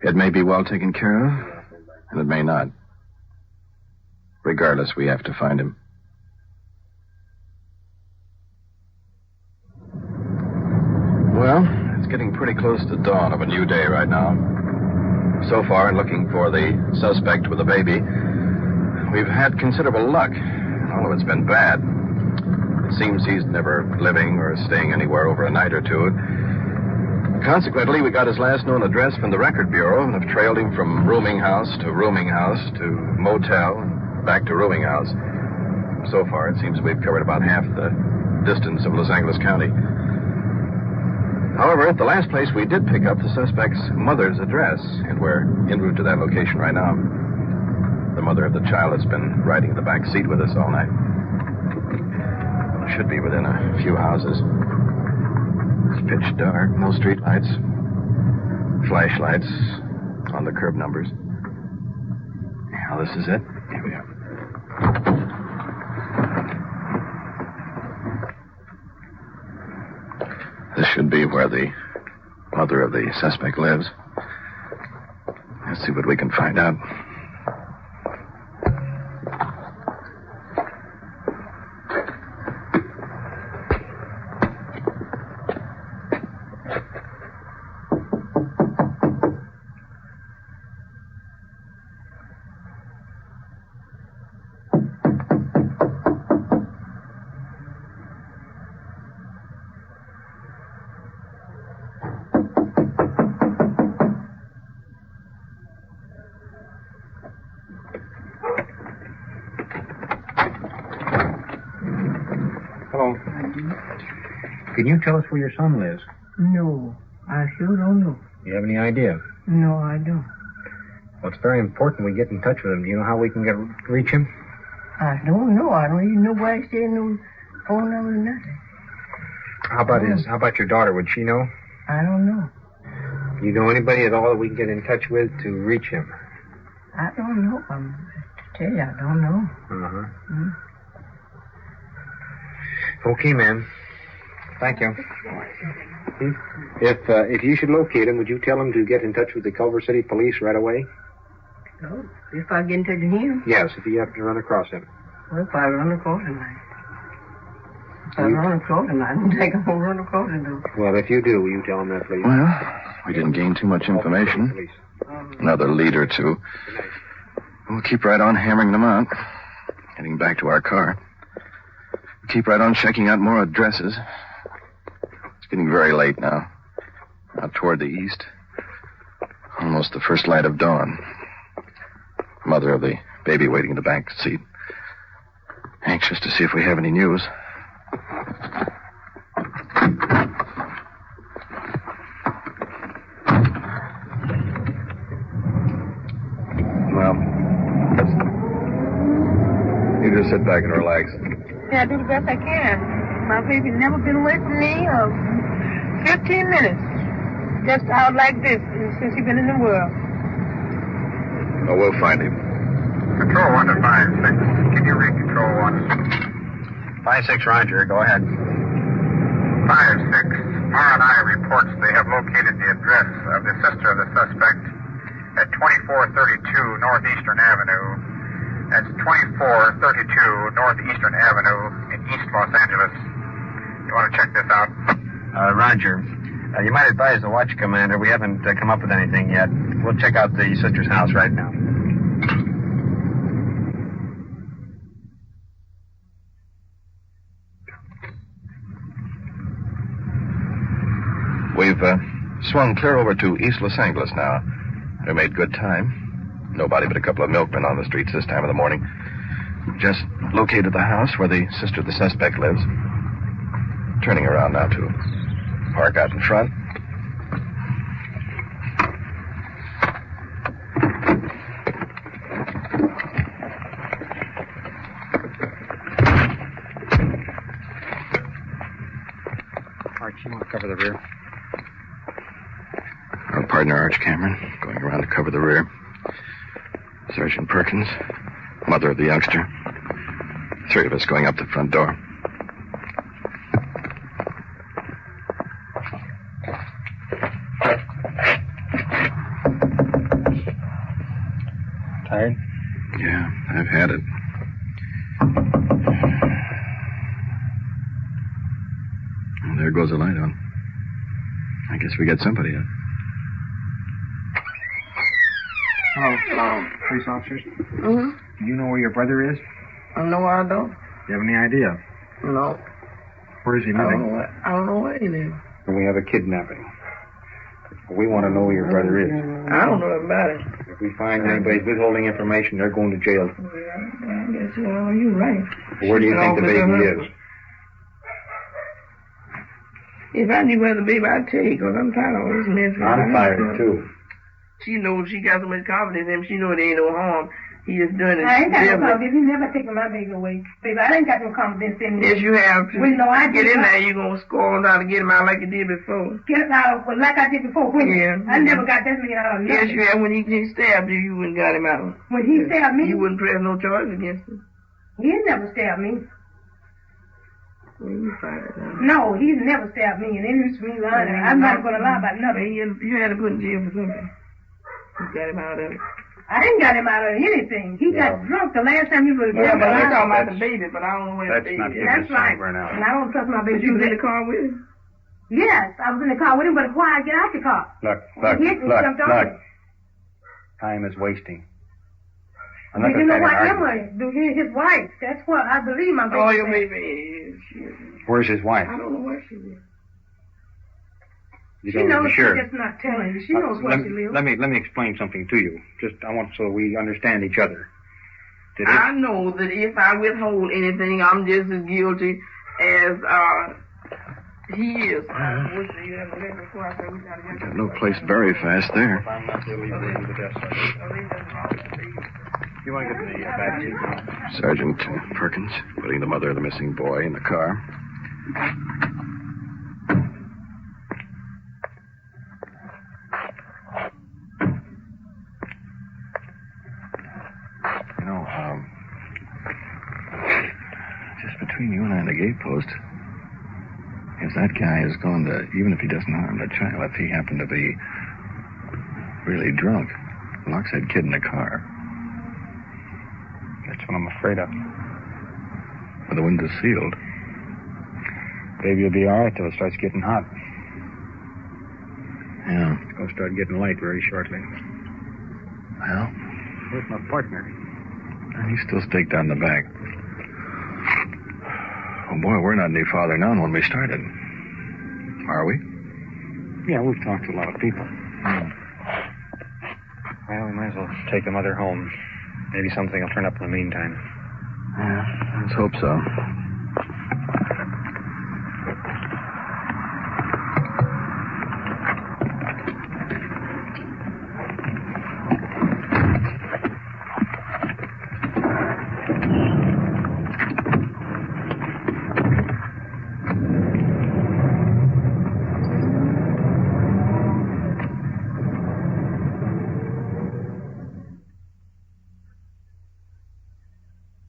It may be well taken care of, and it may not. Regardless, we have to find him. Well, it's getting pretty close to dawn of a new day right now. So far, in looking for the suspect with the baby, we've had considerable luck. All of it's been bad. It seems he's never living or staying anywhere over a night or two. Consequently, we got his last known address from the Record Bureau and have trailed him from rooming house to motel, back to rooming house. So far, it seems we've covered about half the distance of Los Angeles County. However, at the last place, we did pick up the suspect's mother's address, and we're en route to that location right now. The mother of the child has been riding in the back seat with us all night. Should be within a few houses. It's pitch dark, no street lights. Flashlights on the curb numbers. Now, this is it. Here we are. This should be where the mother of the suspect lives. Let's see what we can find out. Hello. Can you tell us where your son lives? No, I sure don't know. You have any idea? No, I don't. Well, it's very important we get in touch with him. Do you know how we can reach him? I don't know. I don't even know where he's staying, no phone number or nothing. How about your daughter? Would she know? I don't know. You know anybody at all that we can get in touch with to reach him? I don't know. To tell you, I don't know. Uh-huh. Hmm? Okay, ma'am. Thank you. If you should locate him, would you tell him to get in touch with the Culver City Police right away? Oh, if I get in touch with him? Yes, if you happen to run across him. Well, if I run across him, I don't think I'm going to run across him, though. Well, if you do, will you tell him that, please? Well, we didn't gain too much information. Another lead or two. We'll keep right on hammering them out. Getting back to our car. Keep right on checking out more addresses. It's getting very late now. Out toward the east. Almost the first light of dawn. Mother of the baby waiting in the back seat. Anxious to see if we have any news. Well, you just sit back and relax. Yeah, I do the best I can. My baby's never been away from me 15 minutes. Just out like this since he's been in the world. Oh, we'll find him. Control 1 to 5-6. Can you read Control 1? 5-6, Roger. Go ahead. 5-6. R&I reports they have located the address of the sister of the suspect at 2432 Northeastern Avenue. That's 2432 Northeastern Avenue in East Los Angeles. You want to check this out? Roger. You might advise the watch commander. We haven't come up with anything yet. We'll check out the sister's house right now. We've swung clear over to East Los Angeles now. We made good time. Nobody but a couple of milkmen on the streets this time of the morning. Just located the house where the sister of the suspect lives. Turning around now to park out in front. Arch, you want to cover the rear? Our partner, Arch Cameron, going around to cover the rear. Sergeant Perkins, mother of the youngster. 3 of us going up the front door. Tired? Yeah, I've had it. Well, there goes the light on. I guess we got somebody out. Hello, police officers. Mm-hmm. Do you know where your brother is? No, I don't. Do you have any idea? No. Where is he I don't living? know where he lives. And we have a kidnapping. We want to know where your brother is. I don't know about it. If we find anybody's withholding information, they're going to jail. I guess you're right. Where do you think the baby is? If I knew where the baby, I'd tell you, because I'm tired of all this mess. I'm tired, too. She knows she got so much confidence in him. She knows there ain't no harm. He just doing it. I ain't got no confidence. You never taking my baby away. Baby, I ain't got no confidence in him. Yes, you have to. Well, no, I get in there, you're going to score on down to get him out like you did before. Get him out like I did before. When? Yeah. I never got that man out of nothing. Yes, you have. When he stabbed you, you wouldn't got him out. When he stabbed me? You wouldn't press no charge against him. He never stabbed me. Well, you find it out. No, he's never stabbed me, and it used to me lying. I'm not going to lie about nothing. You had to put in jail for something. You got him out of it. I ain't got him out of anything. He got drunk the last time he was Yeah, but I'm talking about the baby, but I don't know where the baby is. That's right. And I don't trust my baby. But you was in the car with him? Yes, I was in the car with him, but why I get out the car? Look. Time is wasting. But you know what, Emma, his wife, that's what I believe my baby. Oh, your baby is. Where's his wife? I don't know where she is. She knows, she's just not telling you. She knows where she lives. Let me explain something to you. I want so we understand each other. I know that if I withhold anything, I'm just as guilty as he is. Got no place very fast there. You want to get in the back seat? Sergeant Perkins putting the mother of the missing boy in the car. Just between you and I and the gate post, if that guy is going to, even if he doesn't harm the child, if he happened to be really drunk, locks that kid in the car. That's what I'm afraid of. Well, the window's sealed. Baby will be all right till it starts getting hot. Yeah. It's going to start getting light very shortly. Well? Where's my partner? He's still staked down the back. Oh, boy, we're not any farther now than when we started. Are we? Yeah, we've talked to a lot of people. Well, we might as well take the mother home. Maybe something will turn up in the meantime. Yeah, let's hope so.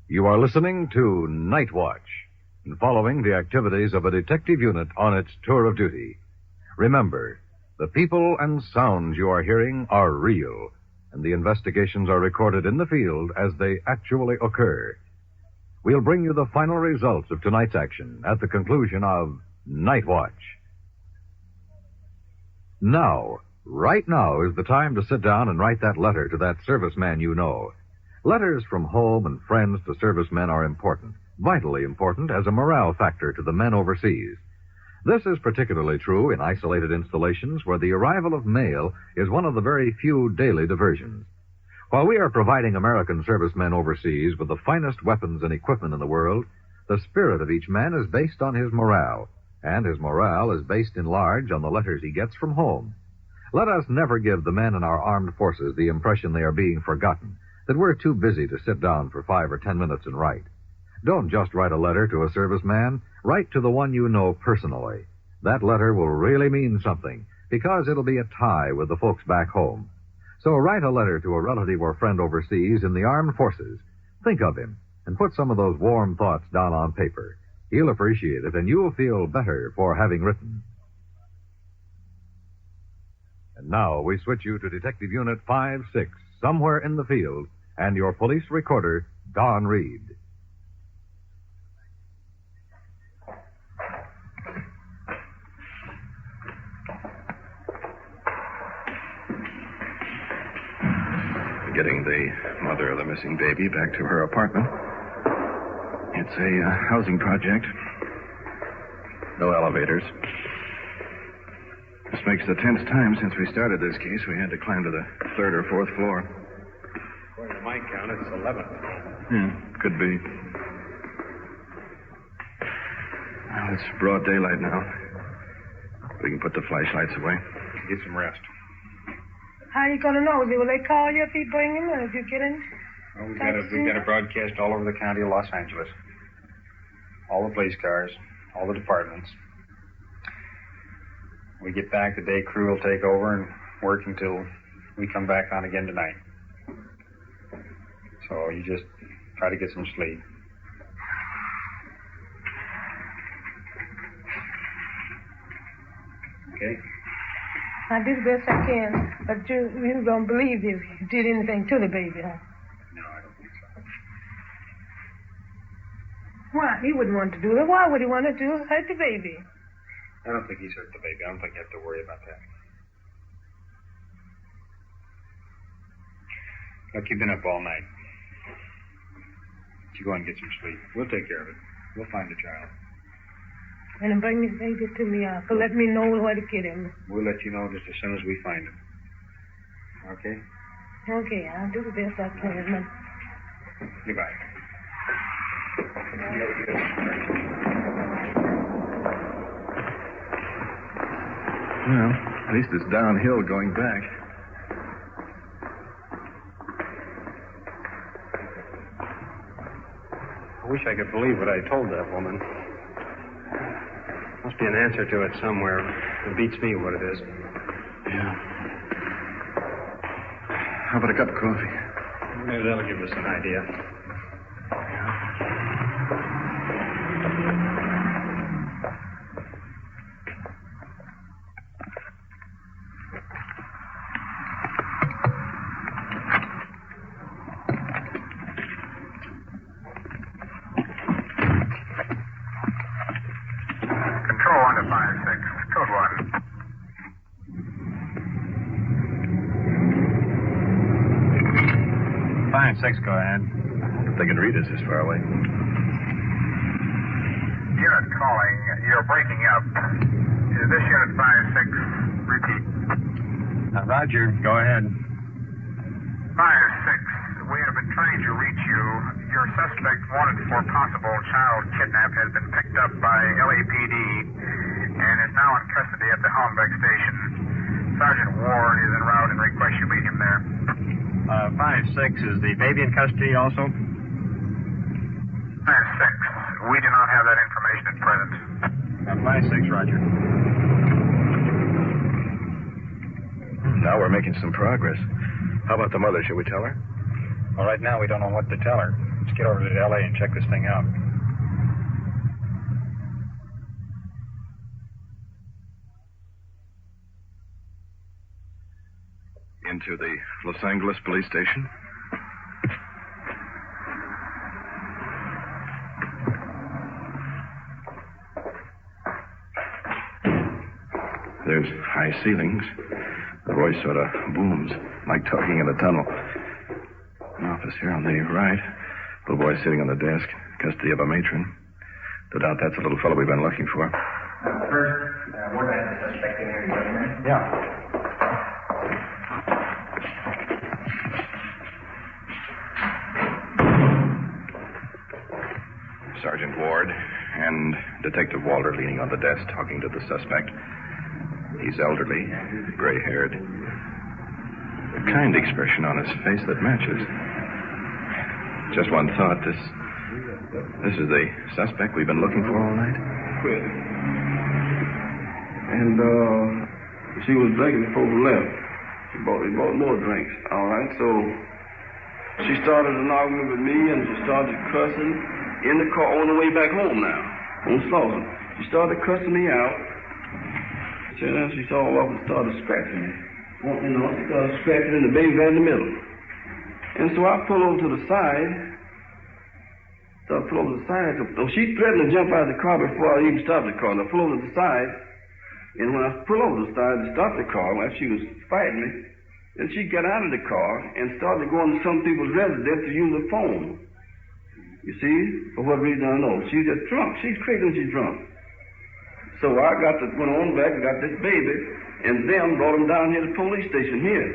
You are listening to Night Watch and following the activities of a detective unit on its tour of duty. Remember, the people and sounds you are hearing are real, and the investigations are recorded in the field as they actually occur. We'll bring you the final results of tonight's action at the conclusion of Night Watch. Now, right now is the time to sit down and write that letter to that serviceman you know. Letters from home and friends to servicemen are important, vitally important as a morale factor to the men overseas. This is particularly true in isolated installations where the arrival of mail is one of the very few daily diversions. While we are providing American servicemen overseas with the finest weapons and equipment in the world, the spirit of each man is based on his morale, and his morale is based in large on the letters he gets from home. Let us never give the men in our armed forces the impression they are being forgotten, that we're too busy to sit down for 5 or 10 minutes and write. Don't just write a letter to a serviceman. Write to the one you know personally. that letter will really mean something because it'll be a tie with the folks back home. So write a letter to a relative or friend overseas in the armed forces. Think of him and put some of those warm thoughts down on paper. He'll appreciate it, and you'll feel better for having written. And now we switch you to Detective Unit 5-6, somewhere in the field, and your police recorder, Don Reed. Getting the mother of the missing baby back to her apartment. It's a housing project. No elevators. This makes the 10th time since we started this case we had to climb to the 3rd or 4th floor. According to my count, it's 11th. Yeah, could be. Well, it's broad daylight now. We can put the flashlights away. Get some rest. How are you going to know? Will they call you if you bring him or if you get in? Well, we've got a broadcast all over the county of Los Angeles. All the police cars, all the departments. We get back, the day crew will take over and work until we come back on again tonight. So you just try to get some sleep. Okay? I do the best I can, but you don't believe if you did anything to the baby, huh? No, I don't think so. Why? He wouldn't want to do it. Why would he want to do it? Hurt the baby. I don't think he's hurt the baby. I don't think you have to worry about that. Look, you've been up all night. You go and get some sleep. We'll take care of it. We'll find the child. And bring this baby to me, so let me know where to get him. We'll let you know just as soon as we find him. Okay? Okay, I'll do the best I can, man. Goodbye. Well, at least it's downhill going back. I wish I could believe what I told that woman. Must be an answer to it somewhere. It beats me what it is. Yeah. How about a cup of coffee? Maybe that'll give us an idea. Control 1 to 5-6, code 1. Fine, 6, go ahead. They can read us this far away. Unit calling. You're breaking up. Is this Unit 5-6? Repeat. Roger, go ahead. 5-6. We have been trying to reach you. Your suspect wanted for possible child kidnap has been picked up by LAPD and is now in custody at the Hollenbeck station. Sergeant Ward is en route and requests you meet him there. 5-6, is the baby in custody also? 5-6. We do not have that information at present. 5-6, Roger. Now we're making some progress. How about the mother? Should we tell her? Well, right now we don't know what to tell her. Let's get over to L.A. and check this thing out. Into the Los Angeles police station. There's high ceilings. The voice sort of booms, like talking in a tunnel. An office here on the right. Little boy sitting on the desk, custody of a matron. No doubt that's the little fellow we've been looking for. First, we're going to have the suspect in here, gentlemen. Yeah. Sergeant Ward and Detective Walter leaning on the desk talking to the suspect. He's elderly, gray-haired. A kind expression on his face that matches. Just one thought. This is the suspect we've been looking for all night? And she was drinking before we left. We bought more drinks. All right, so she started an argument with me, and she started cussing in the car on the way back home now, on Slauson. She started cussing me out. So then she saw off and started scratching me. You know, she started scratching, and the baby right in the middle. And so I pulled over to the side. So she threatened to jump out of the car before I even stopped the car. And I pulled over to the side. And when I pulled over to the side to stop the car, while she was fighting me, then she got out of the car and started going to some people's residence to use a phone. You see? For what reason, I don't know. She's just drunk. She's crazy when she's drunk. So I went on back and got this baby, and then brought him down here to the police station here.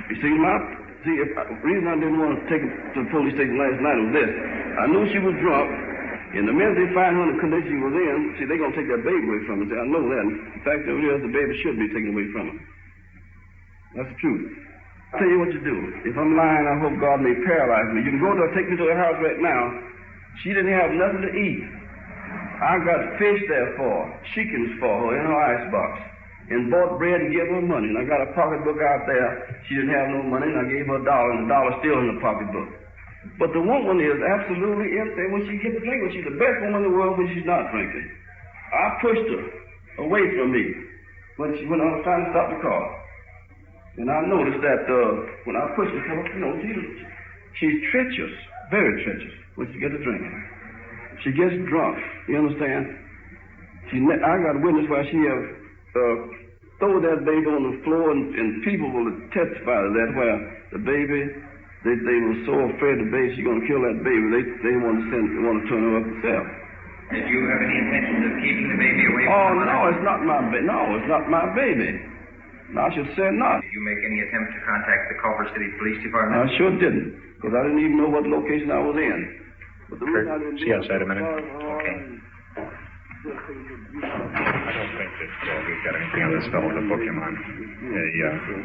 You see, the reason I didn't want to take him to the police station last night was this. I knew she was drunk, and the minute they find her in the condition she was in, see, they're going to take that baby away from her. See, I know that. In fact, over here, the baby should be taken away from her. That's the truth. I'll tell you what you do. If I'm lying, I hope God may paralyze me. You can go to her, take me to her house right now. She didn't have nothing to eat. I got fish there for her, chickens for her in her icebox, and bought bread and gave her money. And I got a pocketbook out there. She didn't have no money, and I gave her $1, and the $1 still in the pocketbook. But the woman is absolutely empty when she gets drinking. She's the best woman in the world when she's not drinking. I pushed her away from me when I was trying to stop the car. And I noticed that when I pushed her, you know, she's treacherous, very treacherous when she gets to drinking. She gets drunk, you understand? I got a witness where she have thrown that baby on the floor, and people will testify to that, where the baby, they were so afraid the baby, she's going to kill that baby, they want to turn her up themselves. Did you have any intention of keeping the baby away from her? Oh, no, it's not my baby. No, it's not my baby. No, I should say not. Did you make any attempt to contact the Culver City Police Department? I sure didn't, because I didn't even know what location I was in. But the reason I didn't see outside a minute. Okay. I don't think that we've got anything on this fellow to book him on.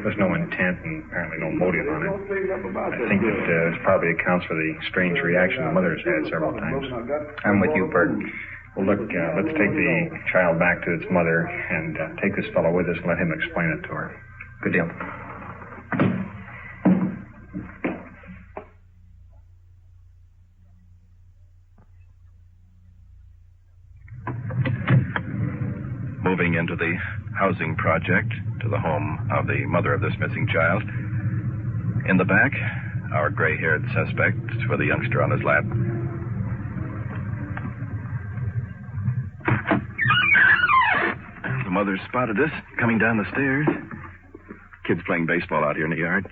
There's no intent and apparently no motive on it. I think that this probably accounts for the strange reaction the mother's had several times. I'm with you, Bert. Well, look, let's take the child back to its mother and take this fellow with us and let him explain it to her. Good deal. Moving into the housing project to the home of the mother of this missing child. In the back, our gray-haired suspect with a youngster on his lap. The mother spotted us coming down the stairs. Kids playing baseball out here in the yard.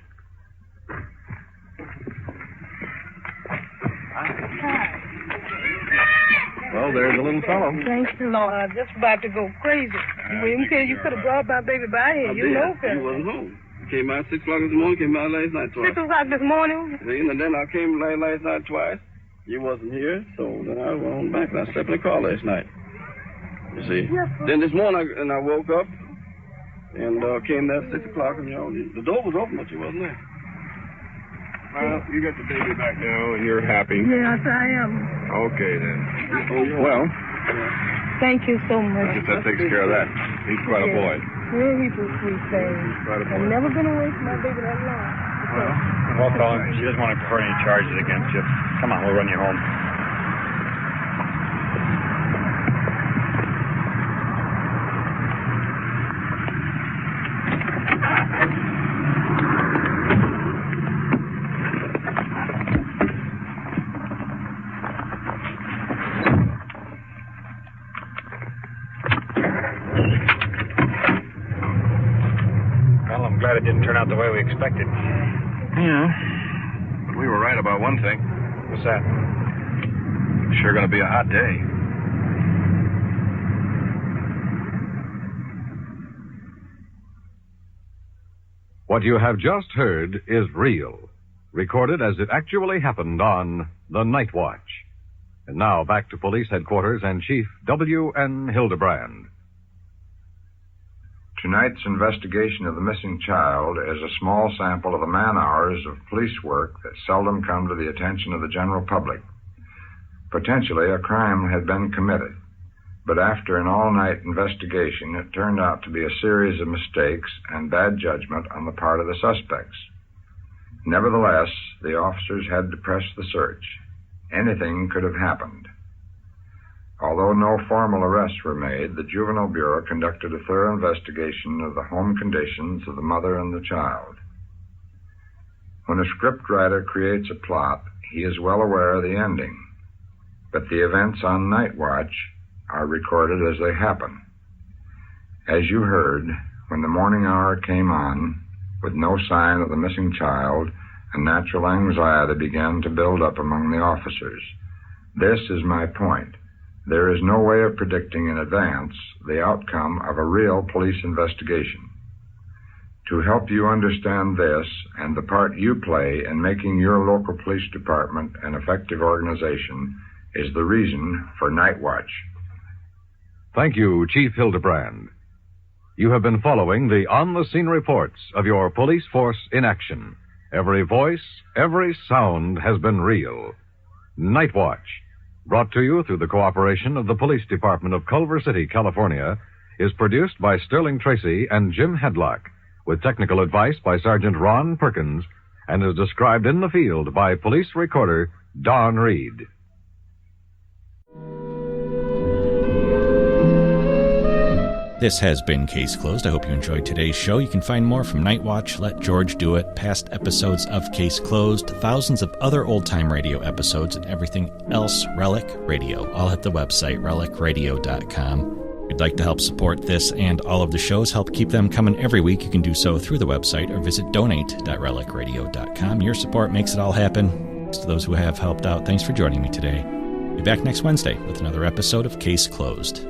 Well, there's a little fellow. Thanks the Lord. I'm just about to go crazy. William said you could have brought my baby by here. You know, he wasn't home. Came out 6 o'clock this morning, came out last night twice. 6 o'clock this morning? And then I came last night twice. You wasn't here, so then I went on back and I slept in the car last night. You see? Yes, then this morning I woke up and came there at 6 o'clock, and the door was open, but you wasn't there. Well, you got the baby back now, and you're happy. Yes, I am. Okay, then. Well, thank you so much. I guess that takes care of that. He's quite a boy. Well, he's a sweet thing. Quite a boy. I've never been away from my baby that long. Well, fellow, she doesn't want to prefer any charges against you. Come on, we'll run you home. It didn't turn out the way we expected. Yeah. But we were right about one thing. What's that? Sure going to be a hot day. What you have just heard is real, recorded as it actually happened on The Night Watch. And now back to police headquarters and Chief W.N. Hildebrand. Tonight's investigation of the missing child is a small sample of the man-hours of police work that seldom come to the attention of the general public. Potentially, a crime had been committed. but after an all-night investigation, it turned out to be a series of mistakes and bad judgment on the part of the suspects. Nevertheless, the officers had to press the search. Anything could have happened. Although no formal arrests were made, the Juvenile Bureau conducted a thorough investigation of the home conditions of the mother and the child. When a scriptwriter creates a plot, he is well aware of the ending, but the events on Night Watch are recorded as they happen. As you heard, when the morning hour came on, with no sign of the missing child, a natural anxiety began to build up among the officers. This is my point. There is no way of predicting in advance the outcome of a real police investigation. To help you understand this and the part you play in making your local police department an effective organization is the reason for Night Watch. Thank you, Chief Hildebrand. You have been following the on-the-scene reports of your police force in action. Every voice, every sound has been real. Night Watch, brought to you through the cooperation of the Police Department of Culver City, California, is produced by Sterling Tracy and Jim Hedlock, with technical advice by Sergeant Ron Perkins, and is described in the field by police recorder Don Reed. This has been Case Closed. I hope you enjoyed today's show. You can find more from Night Watch, Let George Do It, past episodes of Case Closed, thousands of other old-time radio episodes, and everything else Relic Radio, all at the website, relicradio.com. If you'd like to help support this and all of the shows, help keep them coming every week, you can do so through the website or visit donate.relicradio.com. Your support makes it all happen. To those who have helped out, thanks for joining me today. Be back next Wednesday with another episode of Case Closed.